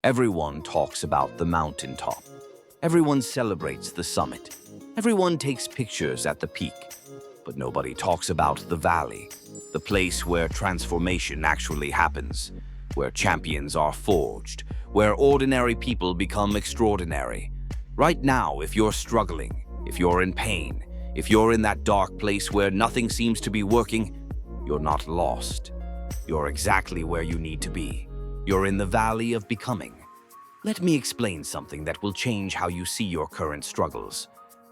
Everyone talks about the mountaintop. Everyone celebrates the summit. Everyone takes pictures at the peak. But nobody talks about the valley, the place where transformation actually happens, where champions are forged, where ordinary people become extraordinary. Right now, if you're struggling, if you're in pain, if you're in that dark place where nothing seems to be working, you're not lost. You're exactly where you need to be. You're in the valley of becoming. Let me explain something that will change how you see your current struggles.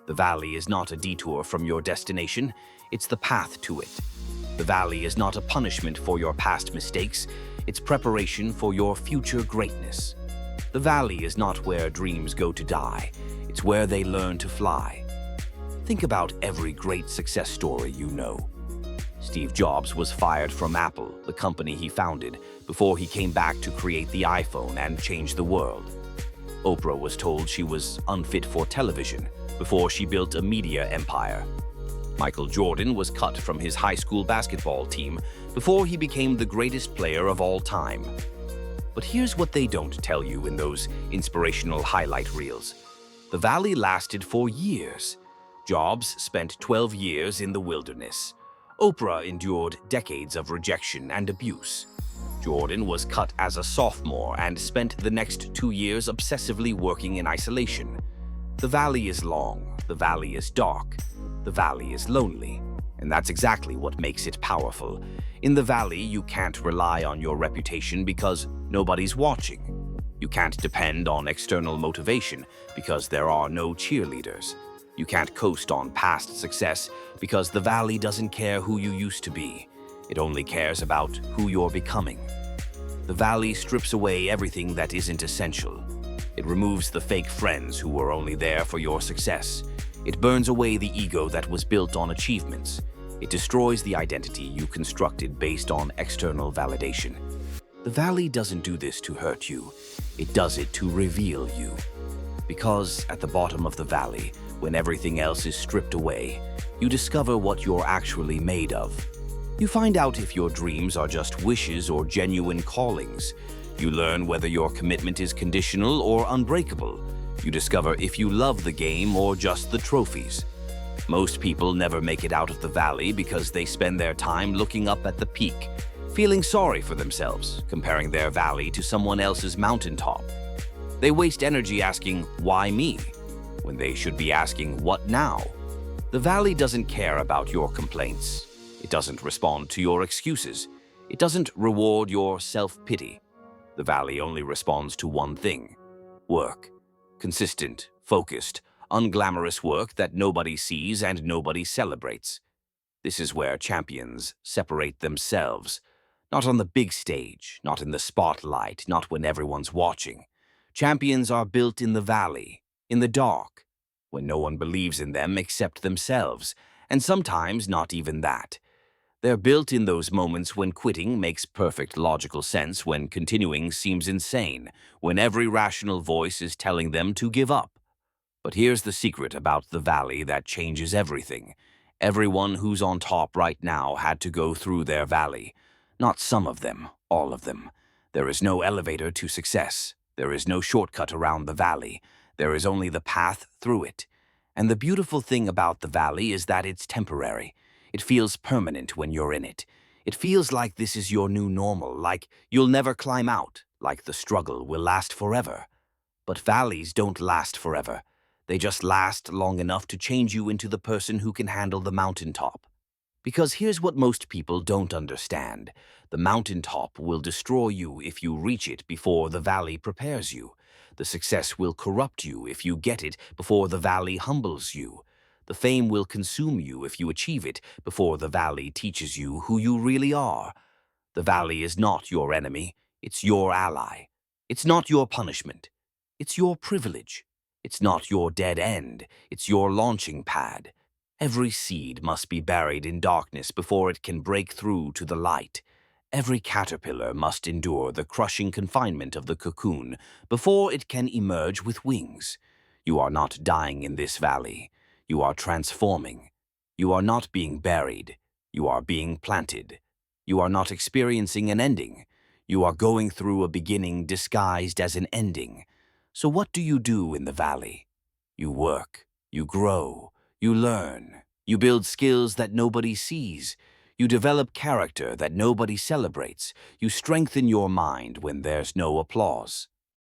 The valley is not a detour from your destination, it's the path to it. The valley is not a punishment for your past mistakes, it's preparation for your future greatness. The valley is not where dreams go to die, it's where they learn to fly. Think about every great success story you know. Steve Jobs was fired from Apple, the company he founded, before he came back to create the iPhone and change the world. Oprah was told she was unfit for television before she built a media empire. Michael Jordan was cut from his high school basketball team before he became the greatest player of all time. But here's what they don't tell you in those inspirational highlight reels. The valley lasted for years. Jobs spent 12 years in the wilderness. Oprah endured decades of rejection and abuse. Jordan was cut as a sophomore and spent the next 2 years obsessively working in isolation. The valley is long, the valley is dark, the valley is lonely, and that's exactly what makes it powerful. In the valley, you can't rely on your reputation because nobody's watching. You can't depend on external motivation because there are no cheerleaders. You can't coast on past success because the valley doesn't care who you used to be. It only cares about who you're becoming. The valley strips away everything that isn't essential. It removes the fake friends who were only there for your success. It burns away the ego that was built on achievements. It destroys the identity you constructed based on external validation. The valley doesn't do this to hurt you. It does it to reveal you. Because at the bottom of the valley, when everything else is stripped away, you discover what you're actually made of. You find out if your dreams are just wishes or genuine callings. You learn whether your commitment is conditional or unbreakable. You discover if you love the game or just the trophies. Most people never make it out of the valley because they spend their time looking up at the peak, feeling sorry for themselves, comparing their valley to someone else's mountaintop. They waste energy asking, "Why me?" when they should be asking, "What now?" The valley doesn't care about your complaints. It doesn't respond to your excuses. It doesn't reward your self-pity. The valley only responds to one thing: work. Consistent, focused, unglamorous work that nobody sees and nobody celebrates. This is where champions separate themselves. Not on the big stage, not in the spotlight, not when everyone's watching. Champions are built in the valley, in the dark, when no one believes in them except themselves, and sometimes not even that. They're built in those moments when quitting makes perfect logical sense, when continuing seems insane, when every rational voice is telling them to give up. But here's the secret about the valley that changes everything. Everyone who's on top right now had to go through their valley. Not some of them, all of them. There is no elevator to success. There is no shortcut around the valley. There is only the path through it. And the beautiful thing about the valley is that it's temporary. It feels permanent when you're in it. It feels like this is your new normal, like you'll never climb out, like the struggle will last forever. But valleys don't last forever. They just last long enough to change you into the person who can handle the mountaintop. Because here's what most people don't understand. The mountaintop will destroy you if you reach it before the valley prepares you. The success will corrupt you if you get it before the valley humbles you. The fame will consume you if you achieve it before the valley teaches you who you really are. The valley is not your enemy, it's your ally. It's not your punishment, it's your privilege. It's not your dead end, it's your launching pad. Every seed must be buried in darkness before it can break through to the light. Every caterpillar must endure the crushing confinement of the cocoon before it can emerge with wings. You are not dying in this valley. You are transforming. You are not being buried. You are being planted. You are not experiencing an ending. You are going through a beginning disguised as an ending. So what do you do in the valley? You work, you grow, you learn, you build skills that nobody sees. You develop character that nobody celebrates. You strengthen your mind when there's no applause.